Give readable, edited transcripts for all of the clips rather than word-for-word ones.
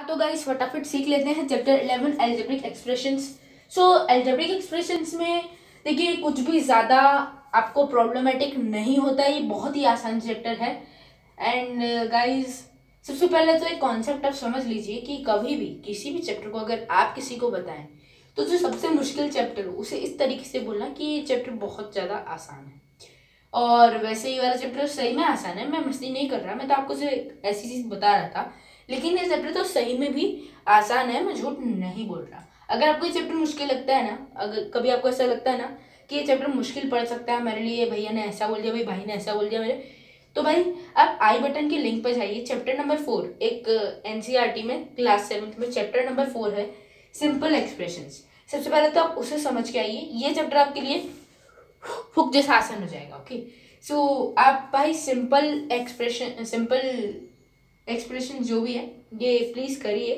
तो गाइस फटाफट सीख लेते हैं चैप्टर 11 एल्जेब्रिक एक्सप्रेशंस। सो एल्जेब्रिक एक्सप्रेशंस में देखिए कुछ भी ज़्यादा आपको प्रॉब्लमेटिक नहीं होता, ये बहुत ही आसान चैप्टर है। एंड गाइस सबसे पहले तो एक कॉन्सेप्ट आप समझ लीजिए कि कभी भी किसी भी चैप्टर को अगर आप किसी को बताएं तो जो सबसे मुश्किल चैप्टर हो उसे इस तरीके से बोलना कि ये चैप्टर बहुत ज़्यादा आसान है। और वैसे ही वाला चैप्टर सही में आसान है, मैं मस्ती नहीं कर रहा, मैं तो आपको सिर्फ ऐसी चीज़ बता रहा था। लेकिन ये चैप्टर तो सही में भी आसान है, मैं झूठ नहीं बोल रहा। अगर आपको ये चैप्टर मुश्किल लगता है ना, अगर कभी आपको ऐसा लगता है ना कि ये चैप्टर मुश्किल पड़ सकता है मेरे लिए, भैया ने ऐसा बोल दिया, भाई ने ऐसा बोल दिया मेरे, तो भाई आप आई बटन के लिंक पर जाइए। चैप्टर नंबर 4 एक एनसीईआरटी में क्लास 7 में चैप्टर नंबर 4 है सिंपल एक्सप्रेशंस। सबसे पहले तो आप उसे समझ के आइए, ये चैप्टर आपके लिए हुक जैसा आसान हो जाएगा। ओके, सो आप भाई सिंपल एक्सप्रेशन जो भी है ये प्लीज़ करिए,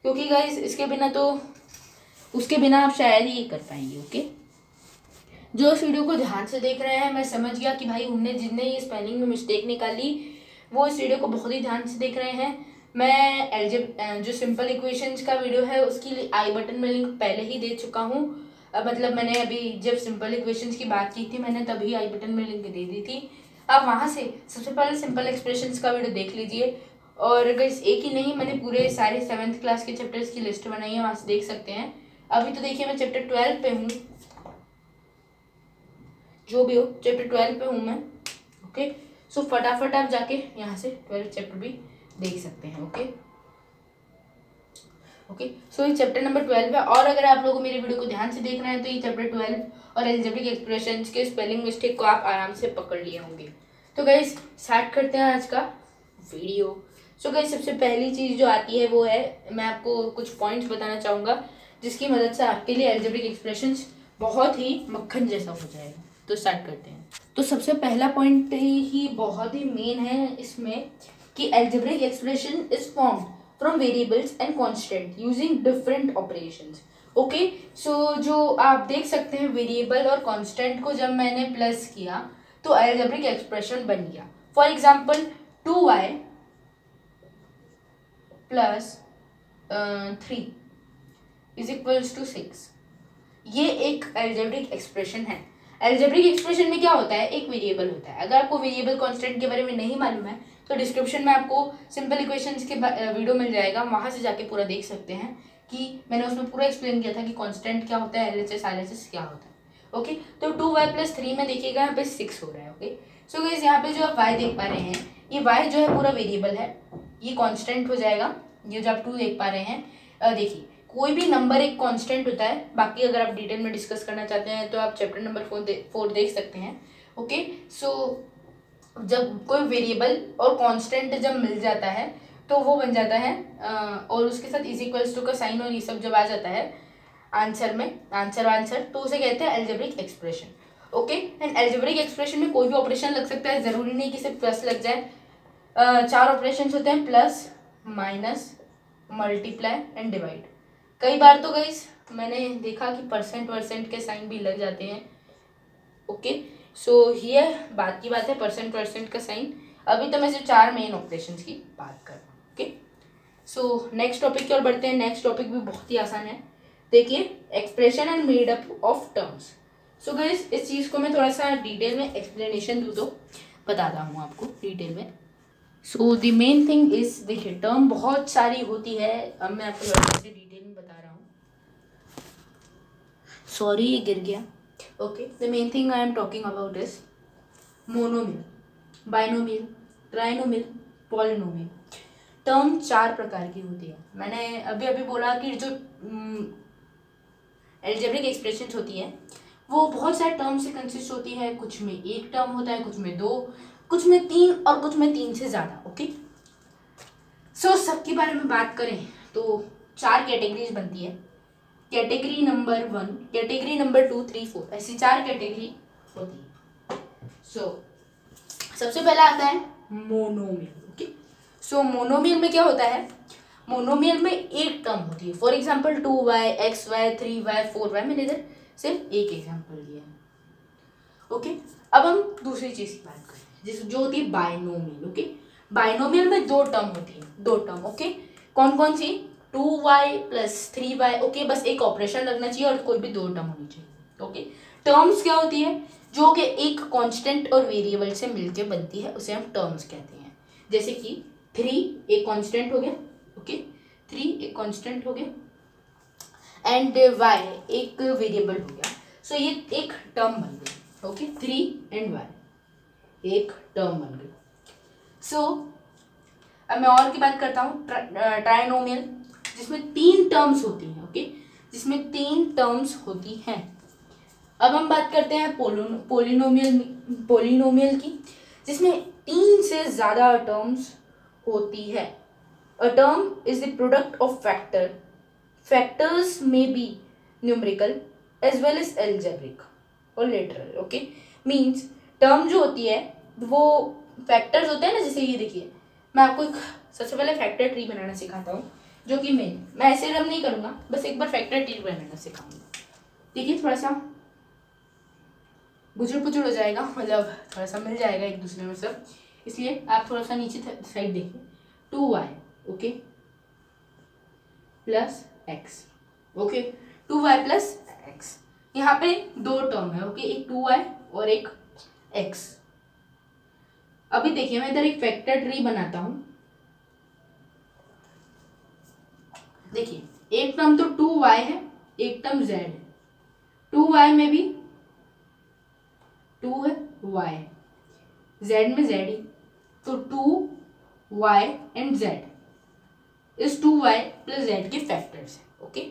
क्योंकि गाइस इसके बिना तो उसके बिना आप शायद ही ये कर पाएंगे। ओके, जो इस वीडियो को ध्यान से देख रहे हैं, मैं समझ गया कि भाई उनने जिनने ये स्पेलिंग में मिस्टेक निकाली वो इस वीडियो को बहुत ही ध्यान से देख रहे हैं। मैं जो सिंपल इक्वेशंस का वीडियो है उसकी आई बटन में लिंक पहले ही दे चुका हूँ। मतलब मैंने अभी जब सिंपल इक्वेशंस की बात की थी मैंने तभी आई बटन में लिंक दे दी थी। आप वहाँ से सबसे पहले सिंपल एक्सप्रेशंस का वीडियो देख लीजिए। और अगर एक ही नहीं, मैंने पूरे सारे 7th क्लास के चैप्टर्स की लिस्ट बनाई है, वहाँ से देख सकते हैं। अभी तो देखिए मैं चैप्टर 12 पे हूँ, जो भी हो चैप्टर 12 पे हूँ मैं। ओके, सो फटाफट आप जाके यहाँ से 12 चैप्टर भी देख सकते हैं। ओके, सो ये चैप्टर नंबर 12 है। और अगर आप लोग मेरे वीडियो को ध्यान से देख रहे हैं तो ये चैप्टर 12 और एल्जेब्रिक एक्सप्रेशंस के स्पेलिंग मिस्टेक को आप आराम से पकड़ लिए होंगे। तो गाइस स्टार्ट करते हैं आज का वीडियो। सो गाइस सबसे पहली चीज़ जो आती है वो है, मैं आपको कुछ पॉइंट्स बताना चाहूँगा जिसकी मदद से आपके लिए एल्जेब्रिक एक्सप्रेशंस बहुत ही मक्खन जैसा हो जाएगा। तो स्टार्ट करते हैं। तो सबसे पहला पॉइंट ही बहुत ही मेन है इसमें कि algebraic expression is formed from variables and constant using different operations. Okay, so जो आप देख सकते हैं वेरिएबल और कांस्टेंट को जब मैंने प्लस किया तो एल्जेब्रिक एक्सप्रेशन बन गया। For example 2y plus 3 is equals to 6, ये एक एल्जेब्रिक एक्सप्रेशन है। एल्जेब्रिक एक्सप्रेशन में क्या होता है, एक वेरिएबल होता है। अगर आपको वेरिएबल कांस्टेंट के बारे में नहीं मालूम है तो डिस्क्रिप्शन में आपको सिंपल इक्वेशंस के वीडियो मिल जाएगा, वहाँ से जाके पूरा देख सकते हैं कि मैंने उसमें पूरा एक्सप्लेन किया था कि कांस्टेंट क्या होता है, एलएचएस आरएचएस क्या होता है। ओके, तो 2y प्लस 3 में देखिएगा यहाँ पे 6 हो रहा है। ओके, सो गाइस यहाँ पे जो आप y देख पा रहे हैं, ये y जो है पूरा वेरिएबल है, ये कॉन्स्टेंट हो जाएगा। ये जो आप 2 देख पा रहे हैं, देखिए कोई भी नंबर एक कांस्टेंट होता है। बाकी अगर आप डिटेल में डिस्कस करना चाहते हैं तो आप चैप्टर नंबर 4 देख सकते हैं। ओके, सो जब कोई वेरिएबल और कांस्टेंट जब मिल जाता है तो वो बन जाता है और उसके साथ इज इक्वल्स टू का साइन और ये सब जब आ जाता है आंसर में, आंसर तो उसे कहते हैं algebraic expression. Okay, and algebraic expression में कोई भी ऑपरेशन लग सकता है, ज़रूरी नहीं कि सिर्फ प्लस लग जाए। 4 ऑपरेशन होते हैं, plus, minus, multiply and divide. कई बार तो गाइस मैंने देखा कि परसेंट के साइन भी लग जाते हैं। ओके, सो ये बात है परसेंट का साइन। अभी तो मैं सिर्फ 4 मेन ऑपरेशंस की बात कर रहा हूँ। ओके, सो नेक्स्ट टॉपिक की ओर बढ़ते हैं। नेक्स्ट टॉपिक भी बहुत ही आसान है। देखिए expression and made up of terms. So guys इस चीज़ को मैं थोड़ा सा डिटेल में एक्सप्लेनेशन दूँ तो बताता हूँ आपको डिटेल में। So the main thing is, देखिए टर्म बहुत सारी होती है, अब मैं आपको थोड़ा सा डिटेल में बता रहा हूँ। सॉरी ये गिर गया। Okay, the main thing I am talking about is monomial, binomial, trinomial, polynomial. Term 4 प्रकार की होती है। मैंने अभी अभी बोला कि जो एल्जेब्रिक एक्सप्रेशंस होती है वो बहुत सारे टर्म से कंसिस्ट होती है। कुछ में एक टर्म होता है, कुछ में 2, कुछ में 3 और कुछ में 3 से ज़्यादा। ओके, सो सबके बारे में बात करें तो 4 कैटेगरीज बनती है। कैटेगरी नंबर 1, कैटेगरी नंबर 2, 3, 4, ऐसी 4 कैटेगरी होती है। सो सबसे पहला आता है मोनोमिल। ओके, सो मोनोमिल में क्या होता है, मोनोमिल में एक टर्म होती है। For example 2y, xy, 3y, 4y, मैंने इधर सिर्फ एक एग्जाम्पल दिया है। ओके, अब हम दूसरी चीज की बात करें जो होती है बाइनोमियल। ओके, बाइनोमियल में 2 टर्म होती है, 2 टर्म। ओके, कौन कौन सी, 2y प्लस 3y, ओके, बस एक ऑपरेशन लगना चाहिए और कोई भी दो टर्म होनी चाहिए, ओके। टर्म्स क्या होती है, जो कि एक कांस्टेंट और वेरिएबल से मिलकर बनती है, उसे हम टर्म्स कहते हैं। जैसे कि 3 एक कांस्टेंट हो गया, ओके, 3 एक कांस्टेंट हो गया एंड y एक वेरिएबल हो गया, सो ये एक टर्म बन गई, ओके, 3 एंड y एक टर्म बन गई। सो अब मैं और की बात करता हूँ, ट्राइनोमियल, जिसमें 3 टर्म्स होती हैं, ओके, जिसमें 3 टर्म्स होती हैं। अब हम बात करते हैं पोलिनोमियल की, जिसमें 3 से ज़्यादा टर्म्स होती है। A term is the product of factors may be numerical as well as algebraic और लिटरल, ओके। मीन्स टर्म जो होती है वो फैक्टर्स होते हैं ना, जैसे ये देखिए, मैं आपको एक सबसे पहले फैक्टर ट्री बनाना सिखाता हूँ, जो कि मैं ऐसे रन नहीं करूँगा, बस एक बार फैक्टर ट्री बनाना सिखाऊंगा। देखिए थोड़ा सा गुजर हो जाएगा, मतलब थोड़ा सा मिल जाएगा एक दूसरे में सब, इसलिए आप थोड़ा सा नीचे साइड देखिए। 2y, okay, plus x, okay, 2y plus x, यहाँ पे 2 टर्म है, ओके, एक 2y और एक x। अभी देखिए मैं इधर एक फैक्टर ट्री बनाता हूं, देखिए एक टर्म तो 2y है, एक टर्म z है, 2y में भी 2 है, y है, z में z ही, तो 2y एंड z इस 2y प्लस z के फैक्टर्स है, ओके।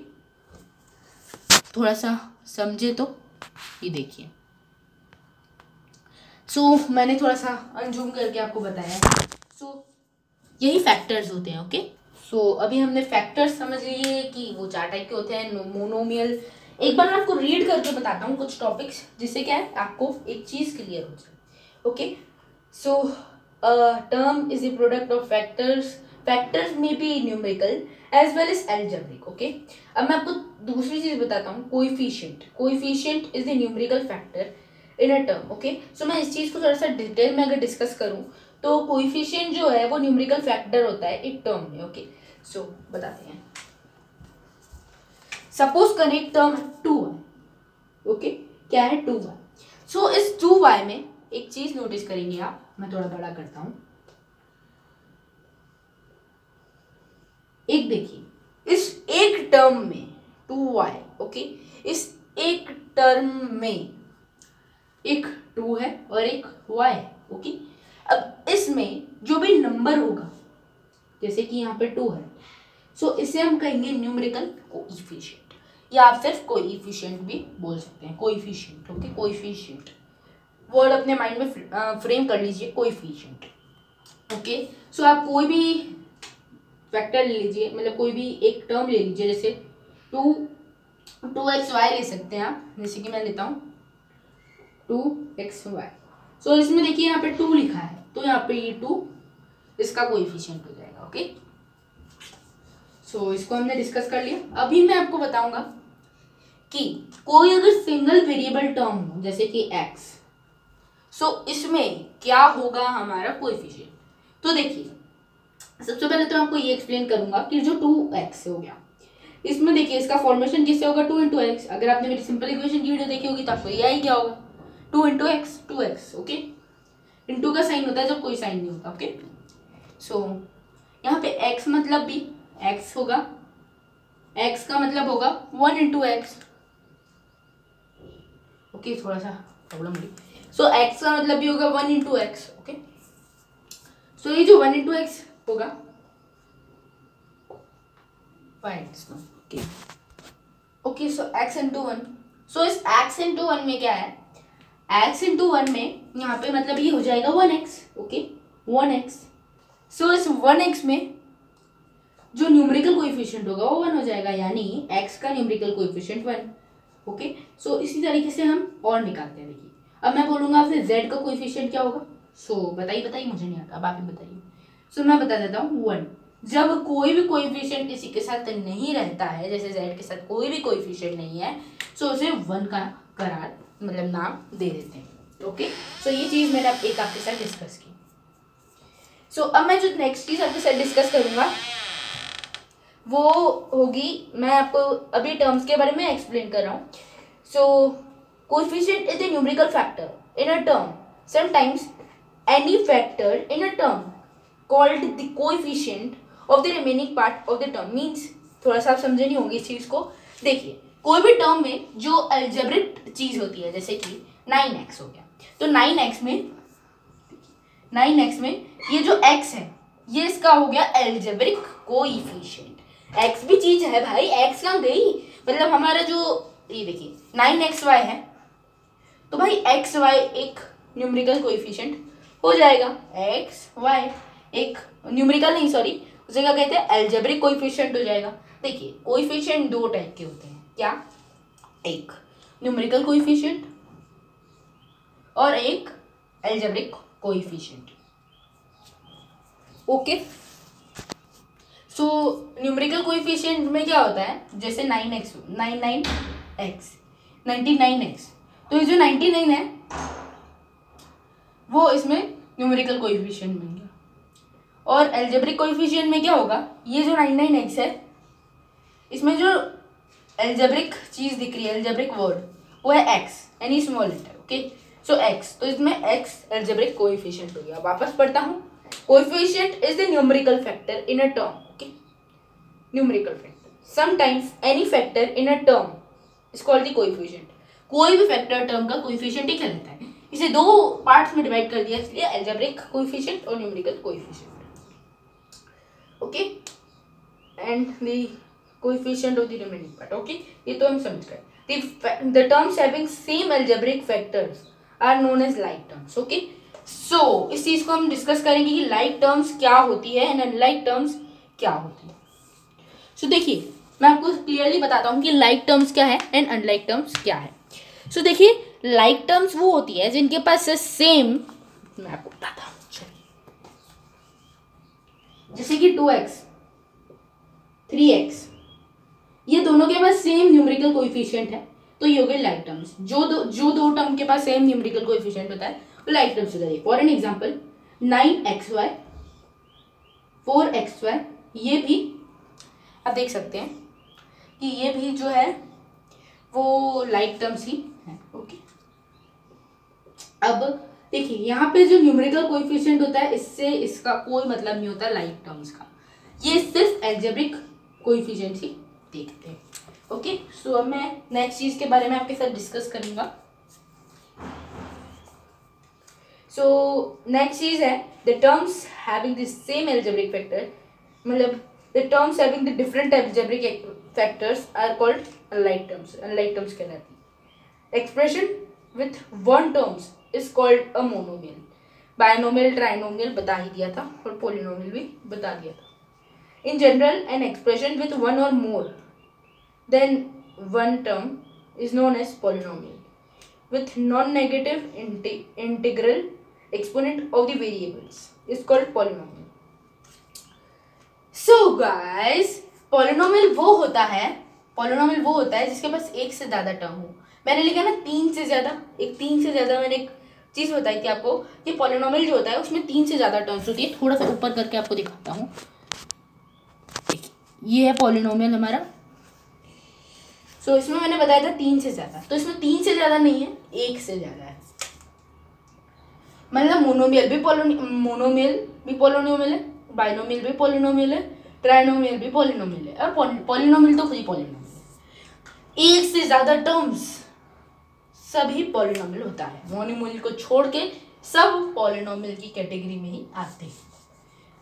थोड़ा सा समझे तो ये देखिए, सो मैंने थोड़ा सा अनजूम करके आपको बताया, सो यही फैक्टर्स होते हैं, ओके। सो अभी हमने फैक्टर्स समझ लिए कि वो 4 टाइप के होते हैं, मोनोमियल। एक बार मैं आपको रीड करके बताता हूँ कुछ टॉपिक्स, जिससे क्या है आपको एक चीज़ क्लियर हो जाए, okay. So term is the product of factors may be numerical as well as algebraic, okay. अब मैं आपको दूसरी चीज़ बताता हूँ, coefficient is the numerical factor in a term, okay. So मैं इस चीज़ को थोड़ा सा डिटेल में अगर डिस्कस करूँ तो कोएफिशिएंट जो है वो न्यूमेरिकल फैक्टर होता है एक टर्म में, ओके। सो बताते हैं, सपोज करें एक टर्म है 2y, ओके, क्या है 2y। सो इस 2y में एक चीज नोटिस करेंगे आप, मैं थोड़ा बड़ा करता हूं, एक देखिए इस एक टर्म में 2y, ओके, इस एक टर्म में एक 2 है और एक y है, ओके। अब इसमें जो भी नंबर होगा, जैसे कि यहाँ पे 2 है, सो इसे हम कहेंगे न्यूमेरिकल कोएफिशिएंट, या आप सिर्फ कोएफिशिएंट भी बोल सकते हैं, कोएफिशिएंट, ओके, कोएफिशिएंट वर्ड अपने माइंड में फ्रेम कर लीजिए, कोएफिशिएंट, ओके। सो आप कोई भी वेक्टर ले लीजिए, मतलब कोई भी एक टर्म ले लीजिए, जैसे 2xy ले सकते हैं आप, जैसे कि मैं लेता हूँ 2xy। सो इसमें देखिए यहाँ पे 2 लिखा है, तो यहाँ पे ये 2 इसका कोएफिशिएंट हो जाएगा, ओके। सो इसको हमने डिस्कस कर लिया। अभी मैं आपको बताऊंगा कि कोई अगर सिंगल वेरिएबल टर्म हो, जैसे कि x, सो इसमें क्या होगा हमारा कोएफिशिएंट। तो देखिए सबसे पहले तो आपको ये एक्सप्लेन करूंगा कि जो 2x हो गया, इसमें देखिए इसका फॉर्मेशन किससे होगा, 2 × x। अगर आपने मेरी सिंपल इक्वेशन की वीडियो देखी होगी तो आपको ये आई क्या होगा, 2 × x, 2x, ओके। इंटू का साइन होता है जब कोई साइन नहीं होता, ओके। सो यहाँ पे x मतलब भी x होगा, x का मतलब होगा 1 × x, ओके, थोड़ा सा प्रॉब्लम हुई। सो x का मतलब भी होगा 1 × x, ओके। सो ये जो 1 × x होगा, ओके, सो x × 1। सो इस x × 1 में क्या है, x × 1 में यहाँ पे मतलब ये हो जाएगा 1x, ओके, 1x। सो इस 1x में जो न्यूमेरिकल कोएफिशिएंट होगा वो 1 हो जाएगा, यानी x का न्यूमेरिकल कोएफिशिएंट 1, ओके। सो इसी तरीके से हम और निकालते हैं। देखिए अब मैं बोलूँगा आपसे z का कोएफिशिएंट क्या होगा, सो बताइए, मुझे नहीं आता, अब आप ही बताइए। सो मैं बता देता हूँ 1। जब कोई भी कोएफिशिएंट किसी के साथ नहीं रहता है, जैसे z के साथ कोई भी कोएफिशिएंट नहीं है, सो उसे 1 का करार मतलब नाम दे देते हैं, ओके। सो ये चीज़ मैंने अब एक आपके साथ डिस्कस की। सो अब मैं जो नेक्स्ट चीज़ आपके साथ डिस्कस करूँगा वो होगी, मैं आपको अभी टर्म्स के बारे में एक्सप्लेन कर रहा हूँ. So coefficient is the numerical factor in a term. Sometimes any factor in a term called the coefficient of the remaining part of the term. Means थोड़ा सा आप समझे नहीं होंगे इस चीज़ को. देखिए, कोई भी टर्म में जो अलजेब्रिक चीज़ होती है, जैसे कि 9x हो गया, तो 9x में ये जो x है ये इसका हो गया एल्जेब्रिक कोएफिशिएंट. x भी चीज है भाई, x कहाँ गई, मतलब हमारा जो ये देखिए 9xy है, तो भाई xy एक न्यूमेरिकल कोएफिशिएंट हो जाएगा. xy एक न्यूमेरिकल नहीं, सॉरी, उसे क्या कहते हैं, एल्जेब्रिक कोएफिशिएंट हो जाएगा. देखिए, कोएफिशिएंट दो टाइप के होते हैं. क्या? एक न्यूमेरिकल कोएफिशिएंट और एक algebraic coefficient. Okay, so numerical coefficient में क्या होता है, जैसे 99x, 99x, तो ये जो 99 है वो इसमें न्यूमेरिकल कोएफिशिएंट बन गया. और एल्जेब्रिक कोएफिशिएंट में क्या होगा, ये जो 99x है इसमें जो एल्जेब्रिक चीज़ दिख रही है, एल्जेब्रिक वर्ड, वो है x, any small letter. Okay, so x, तो इसमें x एल्जेब्रिक कोएफिशिएंट हो गया. वापस पढ़ता हूँ. Coefficient is the numerical factor in a term. Okay, numerical factor. Sometimes any factor in a term is called the coefficient. कोई भी factor term का कोएफिशिएंट ही कहलाता है. इसे दो पार्ट्स में डिवाइड कर दिया, इसलिए एल्जेब्रिक कोएफिशिएंट और numerical coefficient. Okay, and the coefficient of the remaining part. Okay, ये तो हम समझ गए. The terms having same algebraic factors are known as like terms. Okay, so इस चीज को हम डिस्कस करेंगे कि like terms क्या होती है एंड unlike terms क्या होती है. So देखिए, मैं आपको क्लियरली बताता हूँ कि like terms क्या है एंड unlike terms क्या है. So देखिए, like terms वो होती है जिनके पास सेम, मैं आपको बताता हूँ, जैसे कि 2x 3x, ये दोनों के पास सेम न्यूमेरिकल कोएफिशिएंट है, तो ये हो गए लाइक टर्म्स. जो दो टर्म के पास सेम न्यूमेरिकल कोएफिशिएंट होता है वो लाइक टर्म्स होता है. For an example 9xy 4xy, ये भी आप देख सकते हैं कि ये भी जो है वो लाइक टर्म्स ही है. ओके, अब देखिए, यहाँ पे जो न्यूमेरिकल कोएफिशिएंट होता है इससे इसका कोई मतलब नहीं होता लाइक टर्म्स का. ये सिर्फ एल्जेब्रिक कोएफिशिएंट ही देखते हैं. ओके, सो अब मैं नेक्स्ट चीज के बारे में आपके साथ डिस्कस करूंगा. सो नेक्स्ट चीज है the terms having the same algebraic factor, मतलब the terms having the different algebraic factors are called unlike terms. Unlike terms कहलाती है. Expression with one terms is called a monomial. Binomial, trinomial बता ही दिया था, और पॉलिनोमियल भी बता दिया था. In general, an expression with one or more than one term is known as polynomial with non-negative integral exponent of the variables is called polynomial. So guys, polynomial वो होता है जिसके पास एक से ज़्यादा टर्म हो. मैंने लिखा ना तीन से ज़्यादा, मैंने एक चीज़ बताई थी आपको कि polynomial जो होता है उसमें तीन से ज़्यादा टर्म्स होती है. थोड़ा सा ऊपर करके आपको दिखाता हूँ. ये है पॉलिनोमियल हमारा. सो इसमें मैंने बताया था तीन से ज्यादा, तो इसमें तीन से ज्यादा नहीं है, एक से ज्यादा है. मतलब मोनोमियल भी पॉलिनोमियल है, बाइनोमियल भी पॉलिनोमियल है, ट्राइनोमियल भी पॉलिनोमियल है, और पॉलिनोमियल तो खुद ही पॉलिनोमियल है. एक से ज्यादा टर्म्स सभी पॉलिनोमियल होता है. मोनोमियल को छोड़ के सब पॉलिनोमियल की कैटेगरी में ही आते हैं.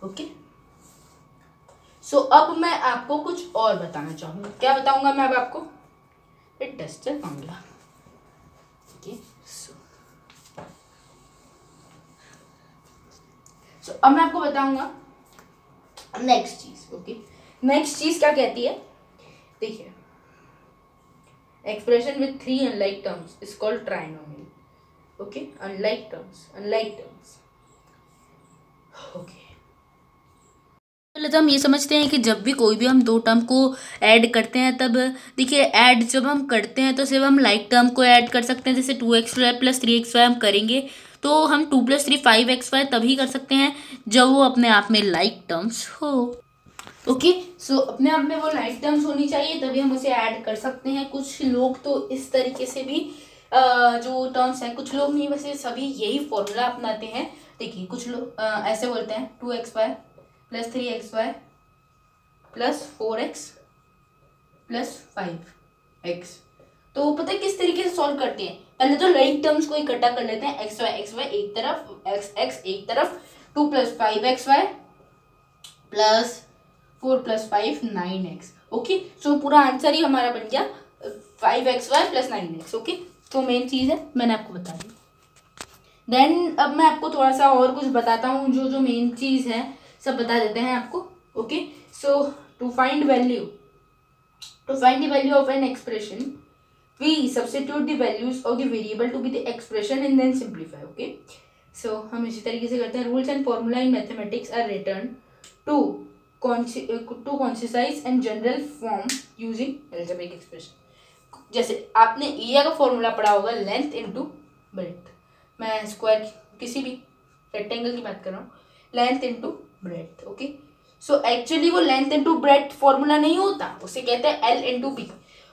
ओके, सो अब मैं आपको कुछ और बताना चाहूँगा. क्या बताऊँगा मैं अब आपको? Tester formula. ओके, सो अब मैं आपको बताऊँगा नेक्स्ट चीज. ओके, नेक्स्ट चीज क्या कहती है? देखिए, expression with 3 unlike terms is called trinomial. Okay, unlike terms. Okay, तो हम ये समझते हैं कि जब भी कोई भी हम दो टर्म को ऐड करते हैं, तब देखिए ऐड जब हम करते हैं तो सिर्फ हम लाइक टर्म को ऐड कर सकते हैं. जैसे 2xy + 3xy हम करेंगे तो हम 2 + 3 5xy तभी कर सकते हैं जब वो अपने आप में लाइक टर्म्स हो. ओके। सो अपने आप में वो लाइक टर्म्स होनी चाहिए तभी हम उसे ऐड कर सकते हैं। कुछ लोग तो इस तरीके से भी जो टर्म्स हैं, कुछ लोग नहीं वैसे सभी यही फॉर्मूला अपनाते हैं। देखिए कुछ लोग ऐसे बोलते हैं 2xy plus 3xy plus 4x plus 5x। तो पता है किस तरीके से सॉल्व करते हैं? पहले तो लाइक टर्म्स को इकट्ठा कर लेते हैं, xy एक तरफ, x एक तरफ, 2 + 5xy प्लस 4 + 5 9x। ओके, सो पूरा आंसर ही हमारा बन गया 5xy प्लस 9x। ओके, तो मेन चीज़ है मैंने आपको बता दी। देन अब मैं आपको थोड़ा सा और कुछ बताता हूँ, जो मेन चीज़ है सब बता देते हैं आपको। Okay, so to find the value of an expression, we substitute the values of the variable to be the expression and then simplify. Okay, so हम इसी तरीके से करते हैं। rules and formula in mathematics are written to concise and general form using algebraic expression। जैसे आपने area का formula पढ़ा होगा, लेंथ इनटू ब्रेड्थ। मैं स्क्वायर किसी भी रेक्टेंगल की बात कर रहा हूँ, length into breadth. Okay, so actually वो लेंथ इनटू ब्रेड्थ फॉर्मूला नहीं होता, उसे कहते हैं L into B.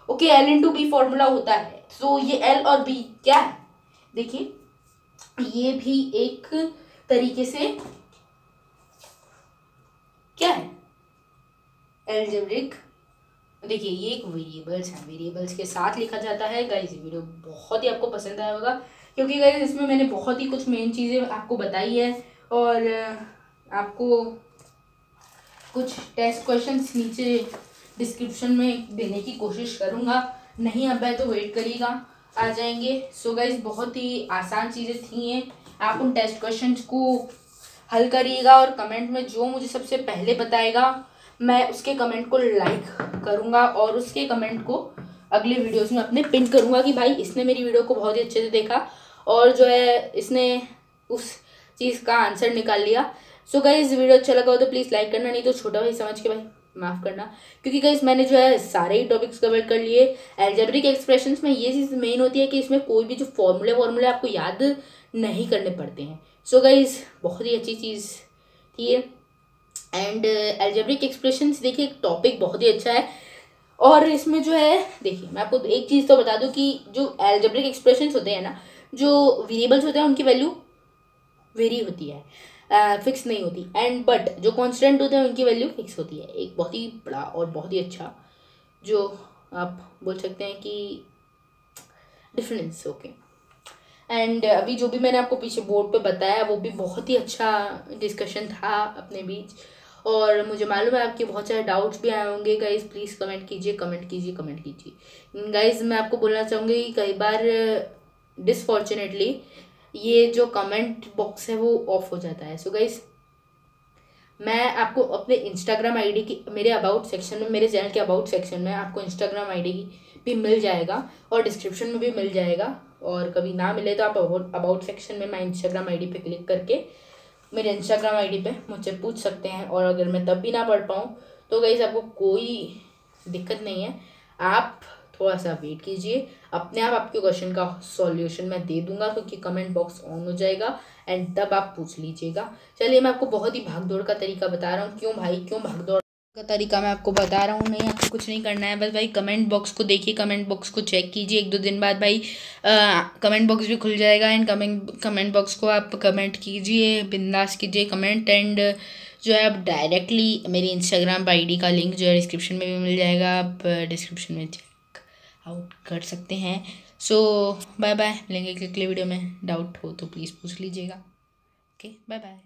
Okay, L into B formula होता है। सो ये एल और बी क्या है? देखिए ये भी एक तरीके से क्या है, एल्जेब्रिक। देखिए ये एक वेरिएबल्स हैं, वेरिएबल्स के साथ लिखा जाता है। गाइस ये वीडियो बहुत ही आपको पसंद आया होगा, क्योंकि गाइस इसमें मैंने बहुत ही कुछ मेन चीज़ें आपको बताई है और आपको कुछ टेस्ट क्वेश्चंस नीचे डिस्क्रिप्शन में देने की कोशिश करूँगा। नहीं अब है तो वेट करिएगा, आ जाएंगे। सो गाइस बहुत ही आसान चीज़ें थी हैं, आप उन टेस्ट क्वेश्चंस को हल करिएगा और कमेंट में जो मुझे सबसे पहले बताएगा मैं उसके कमेंट को लाइक करूँगा और उसके कमेंट को अगले वीडियोस में अपने पिन करूँगा कि भाई इसने मेरी वीडियो को बहुत ही अच्छे से देखा और जो है इसने उस चीज़ का आंसर निकाल लिया। सो गाइस वीडियो अच्छा लगा हो तो प्लीज़ लाइक करना, नहीं तो छोटा भाई समझ के भाई माफ़ करना, क्योंकि गाइस मैंने जो है सारे ही टॉपिक्स कवर कर लिए। अलजेब्रिक एक्सप्रेशंस में ये चीज़ मेन होती है कि इसमें कोई भी जो फॉर्मूले आपको याद नहीं करने पड़ते हैं। सो गाइस बहुत ही अच्छी चीज़ थी ये। एंड अलजेब्रिक एक्सप्रेशंस देखिए एक टॉपिक बहुत ही अच्छा है और इसमें जो है देखिए मैं आपको एक चीज़ तो बता दूं कि जो अलजेब्रिक एक्सप्रेशंस होते हैं ना, जो वेरिएबल्स होते हैं उनकी वैल्यू वेरी होती है, फिक्स नहीं होती। एंड बट जो कांस्टेंट होते हैं उनकी वैल्यू फिक्स होती है। एक बहुत ही बड़ा और बहुत ही अच्छा जो आप बोल सकते हैं कि डिफरेंस। ओके, एंड अभी जो भी मैंने आपको पीछे बोर्ड पे बताया वो भी बहुत ही अच्छा डिस्कशन था अपने बीच, और मुझे मालूम है आपके बहुत सारे डाउट्स भी आए होंगे। गाइज प्लीज़ कमेंट कीजिए, कमेंट कीजिए, कमेंट कीजिए। गाइज मैं आपको बोलना चाहूँगी कि कई बार डिसफॉर्चुनेटली ये जो कमेंट बॉक्स है वो ऑफ हो जाता है। सो गाइज मैं आपको अपने इंस्टाग्राम आईडी की मेरे अबाउट सेक्शन में, मेरे चैनल के अबाउट सेक्शन में आपको इंस्टाग्राम आईडी भी मिल जाएगा और डिस्क्रिप्शन में भी मिल जाएगा। और कभी ना मिले तो आप अबाउट सेक्शन में मैं इंस्टाग्राम आईडी पे क्लिक करके मेरे इंस्टाग्राम आईडी पे मुझसे पूछ सकते हैं। और अगर मैं तब भी ना पढ़ पाऊँ तो गाइस आपको कोई दिक्कत नहीं है, आप थोड़ा सा वेट कीजिए, अपने आप आपके क्वेश्चन का सॉल्यूशन मैं दे दूंगा, क्योंकि कमेंट बॉक्स ऑन हो जाएगा एंड तब आप पूछ लीजिएगा। चलिए मैं आपको बहुत ही भागदौड़ का तरीका बता रहा हूँ। क्यों भाई क्यों भागदौड़ का तरीका मैं आपको बता रहा हूँ? नहीं आपको कुछ नहीं करना है, बस भाई कमेंट बॉक्स को देखिए, कमेंट बॉक्स को चेक कीजिए। 1-2 दिन बाद भाई कमेंट बॉक्स भी खुल जाएगा एंड कमेंट बॉक्स को आप कमेंट कीजिए, बिंदास कीजिए कमेंट। एंड जो है आप डायरेक्टली मेरी इंस्टाग्राम आईडी का लिंक जो है डिस्क्रिप्शन में भी मिल जाएगा, आप डिस्क्रिप्शन में चेक आउट कर सकते हैं। सो बाय बाय, मिलेंगे अगले वीडियो में। डाउट हो तो प्लीज़ पूछ लीजिएगा। Okay bye bye.